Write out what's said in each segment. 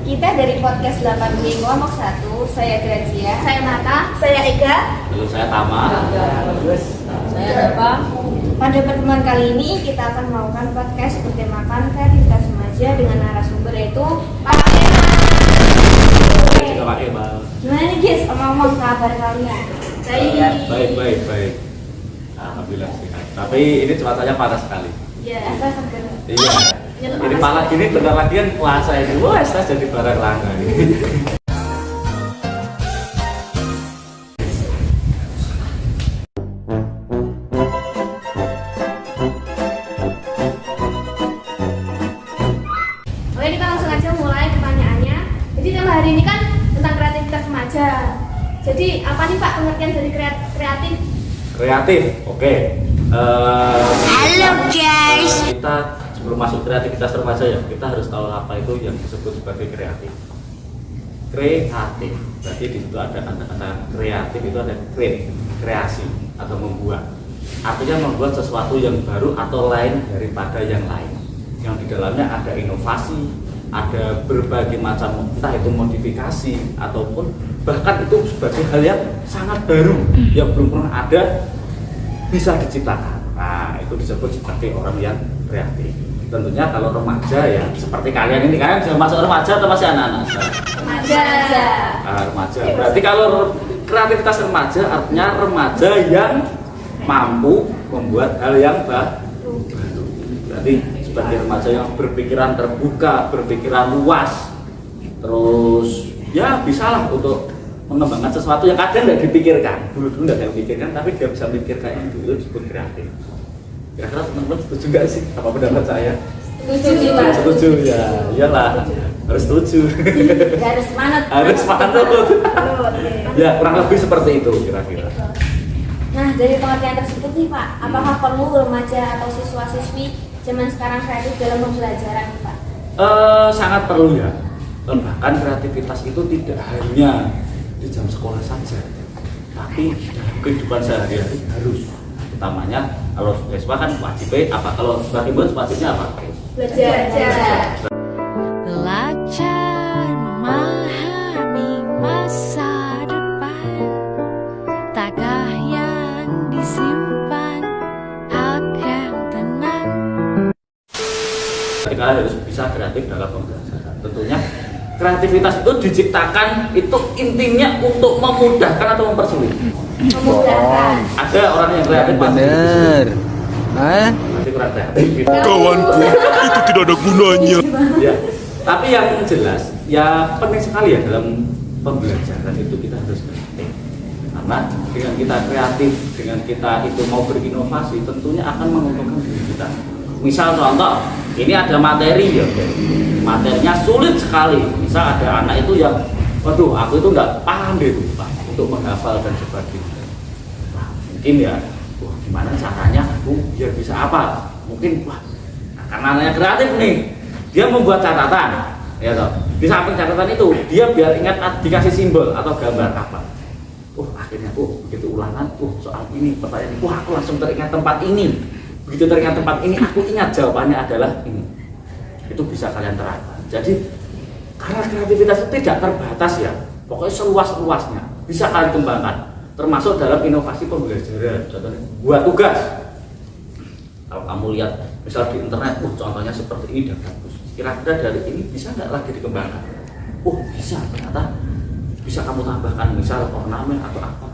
Kita dari podcast 8G Kelompok 1, saya Grazia, saya Nata, saya Ega, lalu saya Tama, saya Dapa. Pada pertemuan kali ini kita akan melakukan podcast bertemakan kreativitas remaja dengan narasumber yaitu Pak juga pakai bal. Gimana nih guys, omong-omong kabar kalian? Baik. Alhamdulillah sehat. Tapi ini cuacanya panas sekali. Ya, kita seger. Iya. Ini panas gini bentar lagi kan puasa ini. Wah, saya jadi barang langka ini. Oke, kita langsung aja mulai pertanyaannya. Jadi tema hari ini kan tentang kreativitas remaja. Jadi apa nih Pak pengertian dari kreatif? Kreatif, oke. Halo guys. Kita sebelum masuk kreativitas remaja ya, kita harus tahu apa itu yang disebut sebagai kreatif. Kreatif, berarti di situ ada kata-kata kreatif itu ada kreasi atau membuat. Artinya membuat sesuatu yang baru atau lain daripada yang lain. Yang di dalamnya ada inovasi, ada berbagai macam entah itu modifikasi ataupun bahkan itu sebagai hal yang sangat baru yang belum pernah ada bisa diciptakan. Nah, itu disebut sebagai orang yang kreatif. Tentunya kalau remaja ya seperti kalian ini, kalian sudah masuk remaja atau masih anak-anak? Remaja. Remaja. Berarti kalau kreativitas remaja artinya remaja yang mampu membuat hal yang baru. Berarti sebagai remaja yang berpikiran terbuka, berpikiran luas, terus ya bisalah untuk mengembangkan sesuatu yang kadang tidak dipikirkan. Dulu tidak dipikirkan, tapi dia bisa mikirkan itu disebut kreatif. Kira-kira teman-teman setuju nggak sih apa pendapat saya? Setuju Pak. Setuju ya, iyalah harus setuju. Harus semangat. Harus semangat. Ya kurang lebih seperti itu kira-kira. Nah, dari pengertian tersebut nih Pak, apakah perlu remaja atau siswa-siswi zaman sekarang kreatif dalam pembelajaran nih Pak? Sangat perlu ya. Bahkan kreativitas itu tidak hanya di jam sekolah saja, tapi dalam kehidupan sehari-hari harus. Utamanya kalau siswa kan wajib apa? Kalau sebagai murid wajibnya apa? Belajar. Belajar memahami masa depan, tagah yang disimpan akan tenang. Jadi kalian harus bisa kreatif dalam pembelajaran. Tentunya kreativitas itu diciptakan itu intinya untuk memudahkan atau mempersulit. Memudahkan. Ada orang yang kreatif Bener. masih kurang kreatif gitu. Kawanku, itu tidak ada gunanya. Ya. Tapi yang jelas ya penting sekali ya dalam pembelajaran itu kita harus kreatif. Karena dengan kita kreatif, dengan kita itu mau berinovasi tentunya akan menguntungkan diri kita. Misal contoh, ini ada materi ya, materinya sulit sekali. Misal ada anak itu yang, waduh, aku itu nggak paham deh Pak untuk menghafal dan sebagainya. Nah, mungkin ya, wah gimana caranya aku biar bisa apa? Mungkin, wah, karena anaknya kreatif nih, dia membuat catatan, ya toh. Di samping catatan itu, dia biar ingat dikasih simbol atau gambar apa. Akhirnya, begitu ulangan, soal ini, pertanyaan ini, aku langsung teringat tempat ini. Begitu teringat tempat ini, aku ingat jawabannya adalah ini. Itu bisa kalian terapkan. Jadi karena kreativitas itu tidak terbatas ya, pokoknya seluas-luasnya bisa kalian kembangkan, termasuk dalam inovasi pembelajaran. Contohnya buat tugas. Kalau kamu lihat misal di internet, contohnya seperti ini dan bagus. Kira-kira dari ini bisa nggak lagi dikembangkan? Bisa, ternyata bisa kamu tambahkan misal ornamen atau apa.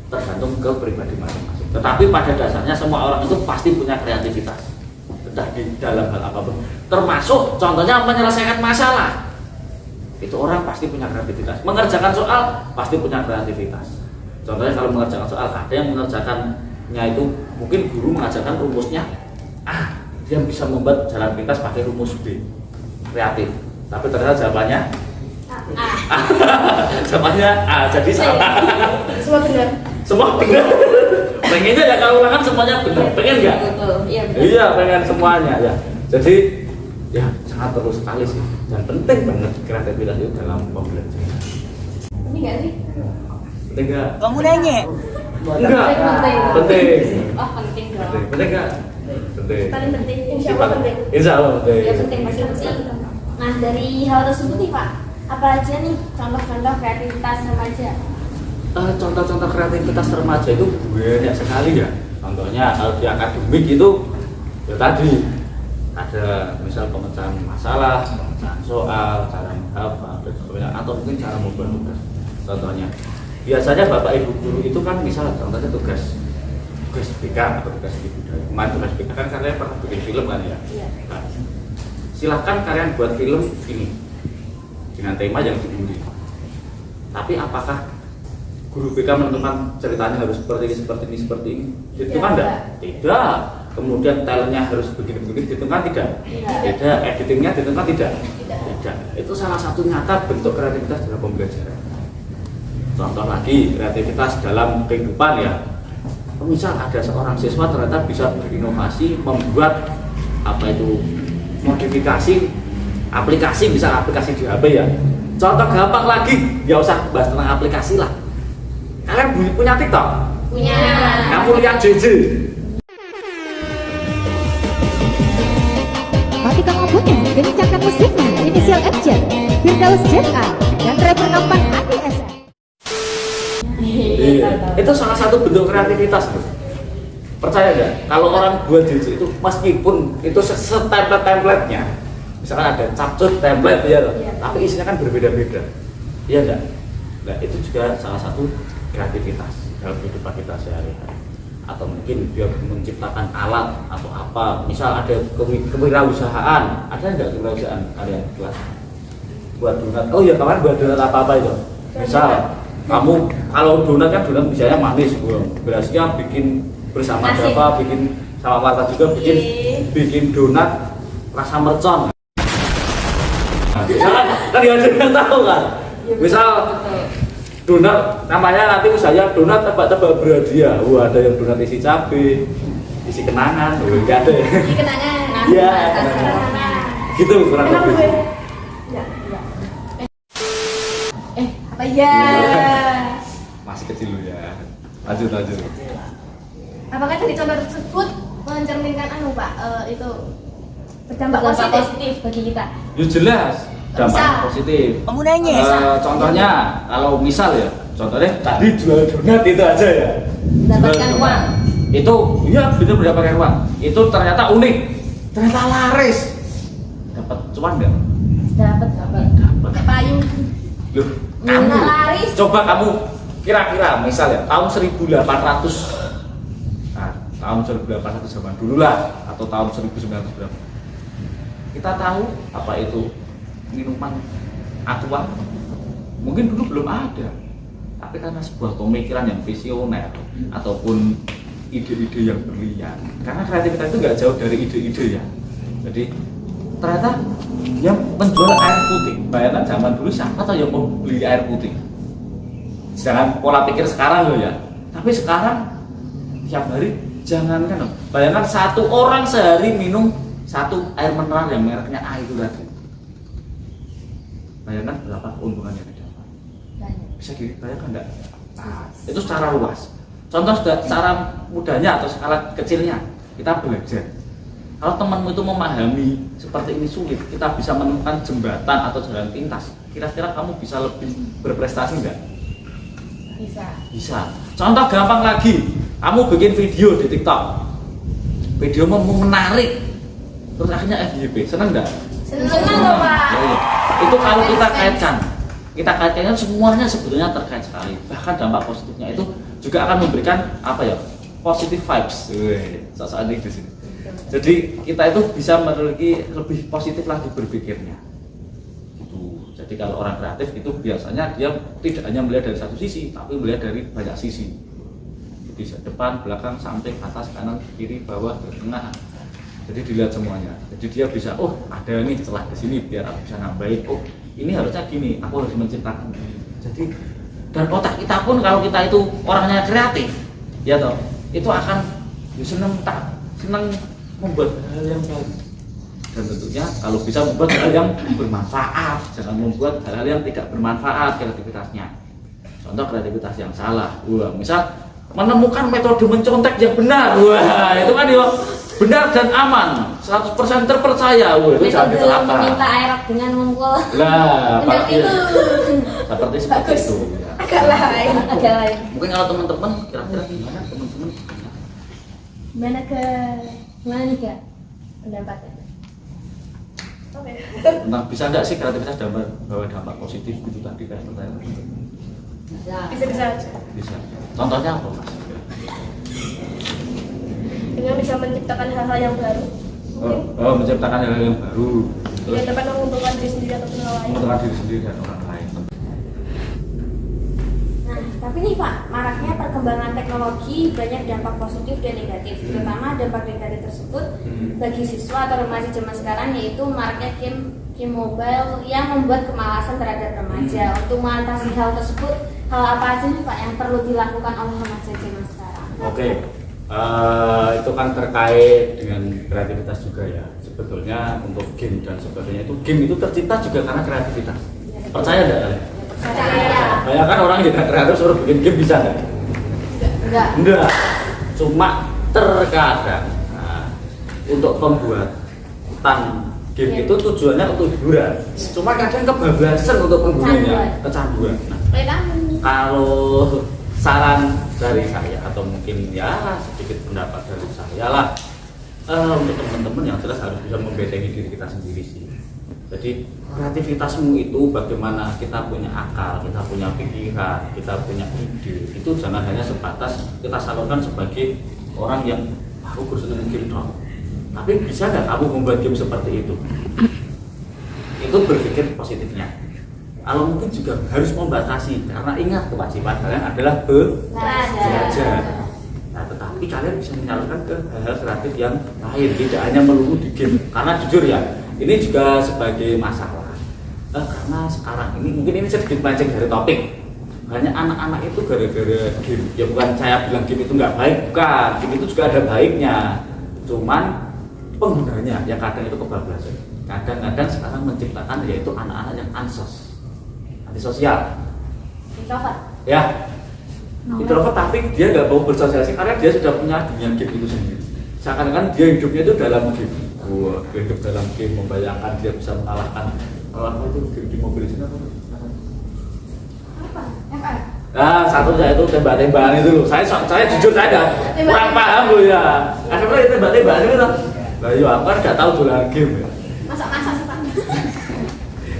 Tergantung ke pribadi masing-masing. Tetapi pada dasarnya semua orang itu pasti punya kreativitas, entah di dalam hal apapun. Termasuk contohnya menyelesaikan masalah. Itu orang pasti punya kreativitas. Mengerjakan soal pasti punya kreativitas. Contohnya kalau mengerjakan soal, ada yang mengerjakannya itu mungkin guru mengajarkan rumusnya dia bisa membuat jalan pintas pakai rumus B, kreatif. Tapi ternyata jawabannya jawabannya A, jadi salah. Semua benar. Semua benar. Pengennya ya kalau ulangan semuanya benar, pengen nggak? Betul, iya benar. Iya, pengen semuanya ya. Jadi ya sangat perlu sekali sih dan penting banget kreativitas itu dalam pembelajaran. Ini nggak sih? Penting nggak? Kamu nanya? Enggak. Penting. Penting. Oh penting dong. Penting. Penting nggak? Penting. Paling penting, insya Allah penting. Insya Allah penting. Ya penting pasti penting. Nah dari hal tersebut nih Pak, apa aja nih contoh-contoh kreativitas remaja? Contoh-contoh kreativitas remaja itu banyak sekali ya. Contohnya kalau di akademik itu ya tadi ada misal pemecahan masalah, pemecahan soal, cara menghafal dan sebagainya, atau mungkin cara membuat tugas. Contohnya biasanya bapak ibu guru itu kan misal contohnya tugas BK atau tugas budaya. Kemarin tugas BK kan kalian pernah bikin film kan ya? Iya. Nah, silahkan kalian buat film ini dengan tema yang diundi. Tapi apakah guru BK menentukan ceritanya harus seperti ini, seperti ini? Itu kan enggak? Tidak. Kemudian talentnya harus begini-begini, ditentukan tidak? Tidak. Editingnya ditentukan tidak? Tidak. Itu salah satu nyata bentuk kreativitas dalam pembelajaran. Contoh lagi, kreativitas dalam kehidupan ya. Misal ada seorang siswa ternyata bisa berinovasi, membuat apa itu modifikasi aplikasi, misal aplikasi di HP ya. Contoh gampang lagi, nggak usah bahas tentang aplikasi lah. Kalian punya TikTok? Punya. Kamu lihat JJ? Matikan lampunya, kencangkan musiknya, inisial FJ, Firdaus ZA, dan rapper nampan Adi SM. Iya. Itu salah satu bentuk kreativitas tuh. Percaya nggak? Kalau orang buat JJ itu meskipun itu setemplate-templatenya, misalkan ada capcut template ya, tapi isinya kan berbeda-beda. Iya nggak? Nah itu juga salah satu kreativitas dalam kehidupan kita sehari-hari. Atau mungkin dia menciptakan alat atau apa, misal ada kewirausahaan, ada nggak kewirausahaan kalian kelas buat donat? Oh ya kemarin buat donat apa itu? Misal kamu kalau donat kan donat misalnya manis, berasnya bikin bersama Java, bikin sama Marta juga bikin donat rasa mercon. Nah, misalkan kan ya ada yang tahu kan? Misal donat namanya nanti misalnya donat tebak-tebak berhadiah. Wah, ada yang donat isi cabe, isi kenangan, enggak ada. Ini kenangan. Iya. Gitu kurang lebih. Apa ya? Masih kecil lu ya. Lanjut. Apakah dari contoh tersebut mencerminkan Pak itu berdampak positif bagi kita? Ya jelas, dampak Bisa. positif. Kamu nanya? Contohnya kalau misal ya, contohnya tadi jual donat itu aja ya. Mendapatkan Jual uang. donat. Itu iya benar mendapatkan uang. Itu ternyata unik, ternyata laris. Dapat cuan nggak? Dapat. Pakai payung. Loh, Nggak kamu laris. coba kamu kira-kira misal ya tahun 1800, nah tahun 1800 zaman dulu lah, atau tahun 1900 berapa? Kita tahu apa itu minuman aqua? Mungkin dulu belum ada, tapi karena sebuah pemikiran yang visioner ataupun ide-ide yang berlian, karena kreativitas itu nggak jauh dari ide-ide ya. Jadi ternyata yang menjual air putih, bayangkan zaman dulu siapa tahu yang mau beli air putih? Jangan pola pikir sekarang loh ya, tapi sekarang tiap hari jangankan loh. Bayangkan satu orang sehari minum satu air mineral yang mereknya A itu tadi. Bayangkan berapa keuntungan yang didapat? Bisa dibayangkan enggak? Nah, itu secara luas. Contoh secara mudahnya atau skala kecilnya, kita belajar. Kalau temanmu itu memahami seperti ini sulit, kita bisa menemukan jembatan atau jalan pintas. Kira-kira kamu bisa lebih berprestasi enggak? Bisa. Contoh gampang lagi, kamu bikin video di TikTok, videomu menarik, terus akhirnya FYP, seneng enggak? Senang loh Pak. Ya. Itu kalau kita kaitkannya semuanya sebetulnya terkait sekali. Bahkan dampak positifnya itu juga akan memberikan apa ya? Positive vibes. Soal di sini. Jadi kita itu bisa memiliki lebih positif lagi berpikirnya. Gitu. Jadi kalau orang kreatif itu biasanya dia tidak hanya melihat dari satu sisi, tapi melihat dari banyak sisi. Jadi depan, belakang, samping, atas, kanan, kiri, bawah, tengah. Jadi dilihat semuanya. Jadi dia bisa, oh ada nih celah di sini biar aku bisa nambahin. Oh ini harusnya gini, aku harus menciptakan. Jadi dan otak kita pun kalau kita itu orangnya kreatif, ya toh, itu akan senang membuat hal yang baru. Dan tentunya kalau bisa membuat hal yang bermanfaat, jangan membuat hal yang tidak bermanfaat kreativitasnya. Contoh kreativitas yang salah, misal menemukan metode mencontek yang benar, itu kan ya benar dan aman, 100% terpercaya, itu jangan Metode diterapkan. meminta air dengan mengkul. Nah, Benar seperti itu. Ya. Agak lain. Mungkin kalau teman-teman kira-kira gimana teman-teman? Gimana nih Kak? Pendapatnya? Tentang bisa nggak sih kreativitas bawa dampak positif gitu tadi kayak pertanyaan? Bisa-bisa aja. Bisa. Contohnya apa Mas? Dengan bisa menciptakan hal-hal yang baru. Oh, menciptakan hal yang baru. Terus Dia dapat menguntungkan diri sendiri ataupun orang lain. menentukan diri sendiri dan orang lain. Nah, tapi nih Pak, maraknya perkembangan teknologi banyak dampak positif dan negatif. Terutama dampak negatif tersebut bagi siswa atau remaja zaman sekarang yaitu maraknya game mobile yang membuat kemalasan terhadap remaja. Untuk mengatasi hal tersebut, hal apa aja nih Pak yang perlu dilakukan oleh remaja zaman sekarang? Oke. Itu kan terkait dengan kreativitas juga ya. Sebetulnya untuk game dan sebagainya itu game itu tercipta juga karena kreativitas. Percaya enggak kalian? Percaya. Banyak kan orang yang tidak kreatif suruh bikin game bisa enggak? Enggak. Cuma terkadang untuk pembuatan game itu tujuannya untuk hiburan. Cuma kadang kebablasan untuk penggunanya, kecanduan. Nah, kalau saran dari saya atau mungkin ya sedikit pendapat dari saya lah, untuk teman-teman yang jelas harus bisa membedakan diri kita sendiri sih. Jadi kreativitasmu itu bagaimana kita punya akal, kita punya pikiran, kita punya ide, itu jangan hanya sebatas kita salurkan sebagai orang yang aku bersenang game dong. Tapi bisa nggak kamu membuat game seperti itu? Itu berpikir positifnya. Kalau mungkin juga harus membatasi, karena ingat kewajiban kalian adalah belajar. Nah, tetapi kalian bisa menyalurkan ke hal-hal kreatif yang lain, tidak hanya melulu di game. Karena jujur ya, ini juga sebagai masalah. Karena sekarang ini mungkin ini sedikit mancing dari topik. Banyak anak-anak itu gara-gara game. Ya bukan saya bilang game itu nggak baik, bukan. Game itu juga ada baiknya. Cuman penggunanya yang kadang itu kebablasan. Kadang-kadang sekarang menciptakan yaitu anak-anak yang antisosial. Introvert. Ya. Introvert tapi dia nggak mau bersosialisasi karena dia sudah punya dunia game itu sendiri. Seakan-akan dia hidupnya itu dalam game. Dia hidup dalam game, membayangkan dia bisa mengalahkan apa itu game di Mobile Legends apa? FR. Nah, satunya itu tembak-tembakan itu loh. Saya jujur saya kurang paham loh ya. Karena itu tembak-tembakan itu loh. Lah iya, aku kan nggak tahu jualan game ya. Masak-masak sih Pak.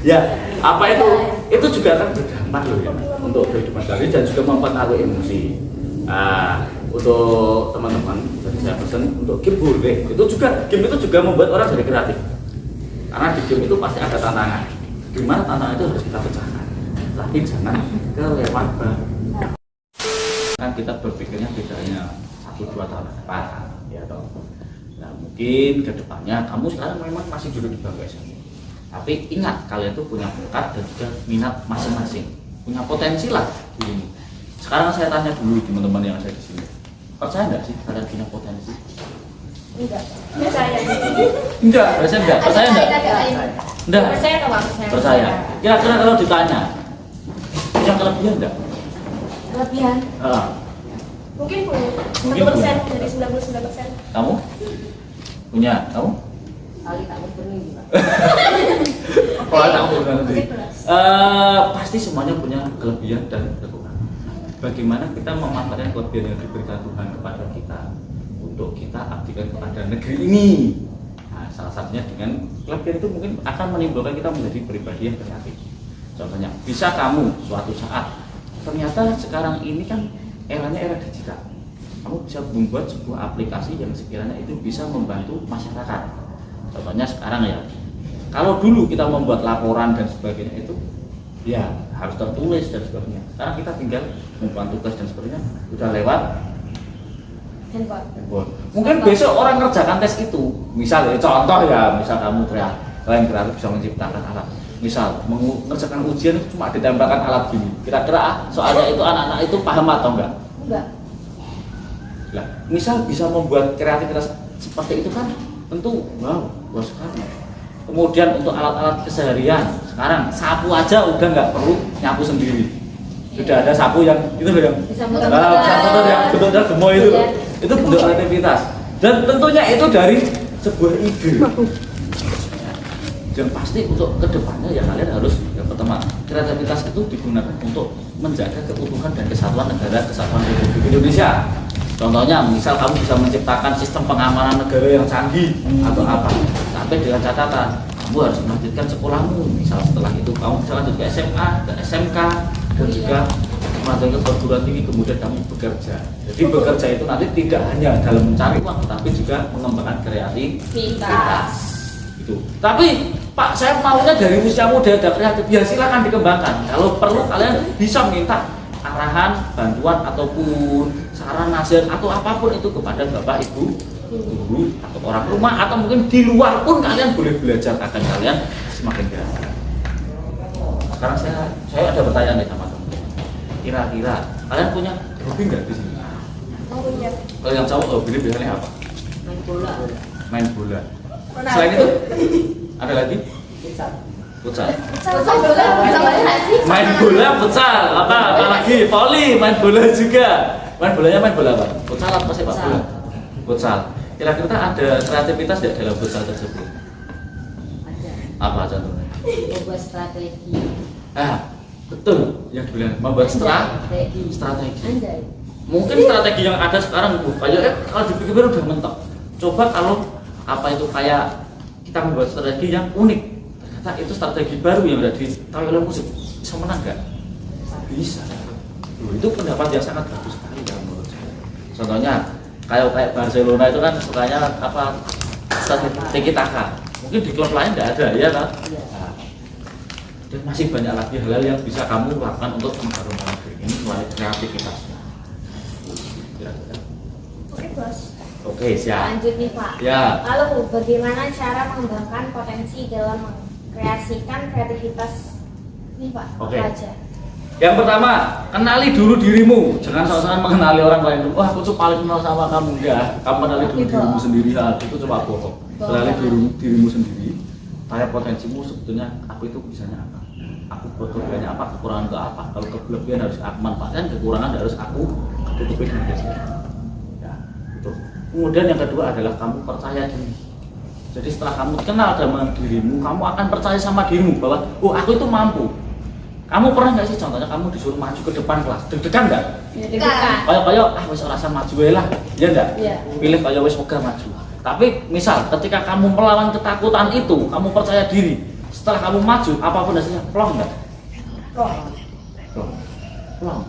Ya, apa itu? Itu juga akan berdampak loh ya untuk kehidupan kalian dan juga mempengaruhi emosi. Nah, untuk teman-teman dari saya pesan untuk game boleh. Game itu juga membuat orang jadi kreatif. Karena di game itu pasti ada tantangan. Di mana tantangan itu harus kita pecahkan. Tapi jangan kelewat banget. Kan kita berpikirnya tidak hanya 1-2 tahun ke depan, ya toh. Nah, mungkin ke depannya kamu sekarang memang masih duduk di bangku SMA. Tapi ingat kalian tuh punya bakat dan juga minat masing-masing. Punya potensi lah di ini. Sekarang saya tanya dulu teman-teman yang ada di sini. Percaya nggak sih kalian punya potensi? Enggak. Percaya. Enggak, percaya enggak? Percaya enggak? Enggak. Percaya atau Pak? Percaya. Kira-kira kalau ditanya, punya kelebihan enggak? Kelebihan. Mungkin punya Mungkin 1% dari 99%. Kamu? Punya? Kamu? Kali tak berpenuhi Pak. Oh, kamu nanti. Pasti semuanya punya kelebihan dan kekurangan. Bagaimana kita memanfaatkan kelebihan yang diberikan Tuhan kepada kita untuk kita abdikan kepada negeri ini. Nah, salah satunya dengan kelebihan itu mungkin akan menimbulkan kita menjadi pribadi yang kreatif. Contohnya, bisa kamu suatu saat ternyata sekarang ini kan eranya era digital. Kamu bisa membuat sebuah aplikasi yang sekiranya itu bisa membantu masyarakat. Contohnya sekarang ya, kalau dulu kita membuat laporan dan sebagainya itu ya harus tertulis dan sebagainya. Sekarang kita tinggal membuat tugas dan sebagainya sudah lewat handphone. Mungkin besok orang kerjakan tes itu, misal ya, contoh ya, misal kamu kalian kreatif bisa menciptakan alat, misal mengerjakan ujian cuma ditempelkan alat gini, kira-kira soalnya itu anak-anak itu paham atau enggak? Enggak. Lah, misal bisa membuat kreativitas seperti itu kan tentu wow sekali. Kemudian untuk alat-alat keseharian sekarang sapu aja udah nggak perlu nyapu sendiri, sudah ada sapu yang itu loh yang Bisa bisa motor yang bentuknya gemoy itu loh. Itu bentuk kreativitas dan tentunya itu dari sebuah ide. Yang pasti untuk kedepannya ya kalian harus yang pertama kreativitas itu digunakan untuk menjaga keutuhan dan kesatuan negara kesatuan Republik Indonesia. Contohnya misal kamu bisa menciptakan sistem pengamanan negara yang canggih atau apa, tapi dengan catatan kamu harus melanjutkan sekolahmu. Misal setelah itu kamu bisa lanjut ke SMA, ke SMK dan juga melanjutkan perguruan tinggi, kemudian kamu bekerja. Jadi bekerja itu nanti tidak hanya dalam mencari uang, tapi juga mengembangkan kreativitas. Itu. Tapi Pak, saya maunya dari usia muda ada kreatif. Ya silakan dikembangkan. Kalau perlu kalian bisa minta arahan, bantuan ataupun saran nasihat atau apapun itu kepada Bapak Ibu guru atau orang rumah atau mungkin di luar pun kalian boleh belajar akan kalian semakin kreatif. Sekarang saya ada pertanyaan nih sama teman. Kira-kira kalian punya hobi nggak di sini? Punya. Kalau yang cowok hobi biasanya apa? Main bola. Main bola. Selain itu ada lagi? Futsal. Main bola, futsal, apa lagi? Voli, main bola juga. Main bola apa? Futsal apa sepak bola? Futsal. Kira-kira ada kreativitas tidak dalam futsal tersebut? Ada. Apa contohnya? Membuat strategi. Betul. Yang bilang membuat strategi. Anjay. Mungkin strategi yang ada sekarang kayak kalau dipikir udah mentok. Coba kalau apa itu kayak kita membuat strategi yang unik. Ternyata itu strategi baru yang udah ditahui oleh musik. Bisa menang nggak? Bisa. Itu pendapat yang sangat bagus sekali ya menurut saya. Contohnya kayak Barcelona itu kan sukanya apa strategi taka. Mungkin di klub lain nggak ada ya kan? Nah, dan masih banyak lagi hal-hal yang bisa kamu lakukan untuk mengharumkan negeri ini selain kreativitasnya. Oke, Bos. Oke, siap. Lanjut nih Pak. Ya. Lalu bagaimana cara mengembangkan potensi dalam mengkreasikan kreativitas nih Pak? Oke. Apa aja? Yang pertama, kenali dulu dirimu. Jangan sok-sokan mengenali orang lain. Wah, aku tuh paling kenal sama kamu. Enggak, kamu kenali dulu dirimu sendiri. Itu cuma bohong. Kenali dirimu sendiri. Tanya potensimu sebetulnya aku itu bisanya apa? Aku kelebihannya apa? Kekurangan ke apa? Kalau kelebihan harus aku manfaatkan, kekurangan harus aku tutupin dengan biasanya. Ya, itu. Kemudian yang kedua adalah kamu percaya diri. Jadi setelah kamu kenal dengan dirimu, kamu akan percaya sama dirimu bahwa, oh aku itu mampu. Kamu pernah nggak sih contohnya kamu disuruh maju ke depan kelas, deg-degan nggak? Ya, deg-degan. Kayak wis rasa maju lah, ya enggak? Iya. Pilih kayak wis wegah maju. Tapi misal ketika kamu melawan ketakutan itu, kamu percaya diri. Setelah kamu maju, apapun hasilnya, plong nggak? Plong.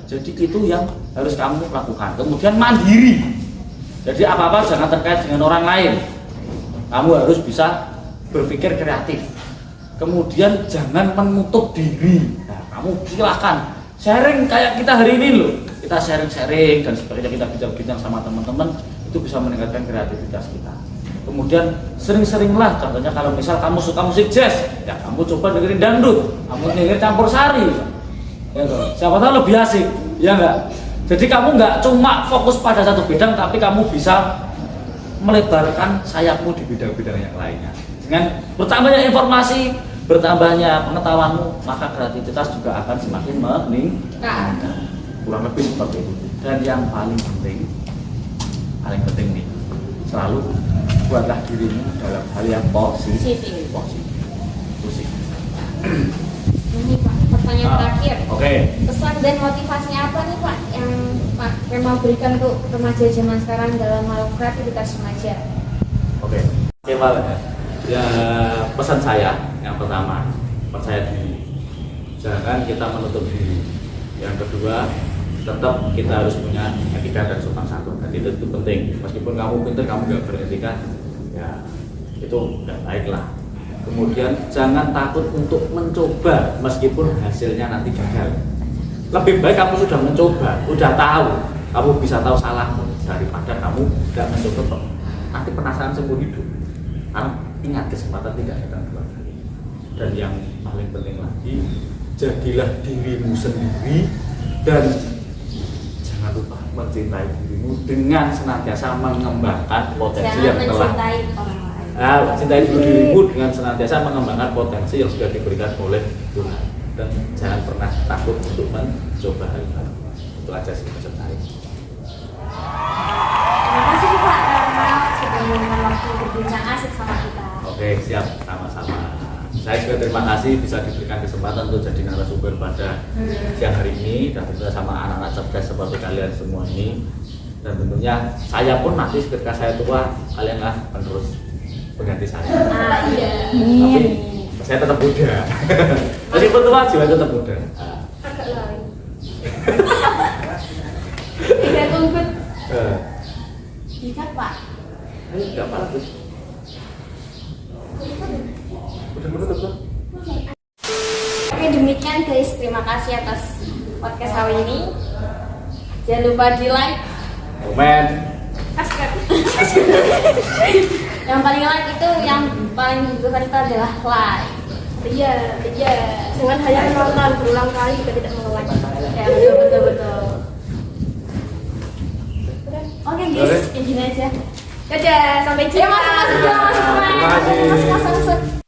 Jadi itu yang harus kamu lakukan. Kemudian mandiri. Jadi apa-apa jangan terkait dengan orang lain. Kamu harus bisa berpikir kreatif. Kemudian jangan menutup diri. Nah, kamu silahkan sharing kayak kita hari ini loh. Kita sharing-sharing dan sebagainya, kita bincang-bincang sama teman-teman, itu bisa meningkatkan kreativitas kita. Kemudian sering-seringlah, contohnya kalau misal kamu suka musik jazz, ya kamu coba dengerin dangdut, kamu dengerin campur sari, ya siapa tahu lebih asik, ya enggak? Jadi kamu enggak cuma fokus pada satu bidang, tapi kamu bisa melebarkan sayapmu di bidang-bidang yang lainnya. Dengan bertambahnya informasi, bertambahnya pengetahuanmu, maka kreativitas juga akan semakin meningkat. Kurang lebih seperti itu. Dan yang paling penting nih, selalu buatlah dirimu dalam hal yang positif. Musik. Ini Pak, pertanyaan terakhir. Oke. Pesan dan motivasi apa nih Pak yang Pak mau berikan untuk remaja zaman sekarang dalam hal kreativitas remaja? Oke, Pak. Ya, pesan saya yang pertama, percaya diri. Jangan kita menutup diri. Yang kedua, tetap kita harus punya etika dan sopan santun. Dan itu penting. Meskipun kamu pintar, kamu nggak beretika, ya itu nggak baik lah. Kemudian jangan takut untuk mencoba meskipun hasilnya nanti gagal. Lebih baik kamu sudah mencoba, sudah tahu, kamu bisa tahu salahmu. daripada kamu nggak mencoba nanti penasaran seumur hidup. Karena ingat, kesempatan tidak datang dua kali. Dan yang paling penting lagi, jadilah dirimu sendiri dan jangan lupa mencintai dirimu dengan senantiasa mengembangkan potensi yang telah mencintai orang lain. Cintai dirimu dengan senantiasa mengembangkan potensi yang sudah diberikan oleh Tuhan. Dan jangan pernah takut untuk mencoba hal baru. Itu aja sih pesan saya. Terima kasih Pak karena sudah meluangkan waktu berbincang asik sama kita. Oke, siap, sama-sama. Saya juga terima kasih bisa diberikan kesempatan untuk jadi narasumber pada siang hari ini dan tentunya sama anak-anak cerdas seperti kalian semua ini. Dan tentunya saya pun nanti ketika saya tua, kalianlah penerus pengganti saya. Iya. Tapi saya tetap muda. Meskipun tua, jiwa tetap muda. Agak lain. Tidak tunggut. Dikat Pak. Ayo, nggak apa-apa tuh. Udah menutup tuh. Oke, demikian guys, terima kasih atas podcast hari ini. Jangan lupa di like. Komen. Yang paling like itu yang paling dibutuhkan itu adalah like. Iya. Jangan hanya menonton berulang kali kita tidak mengelak. Ya betul. Oke guys, kayak gini aja. Dadah, sampai jumpa. Masuk. Terima kasih. Masuk.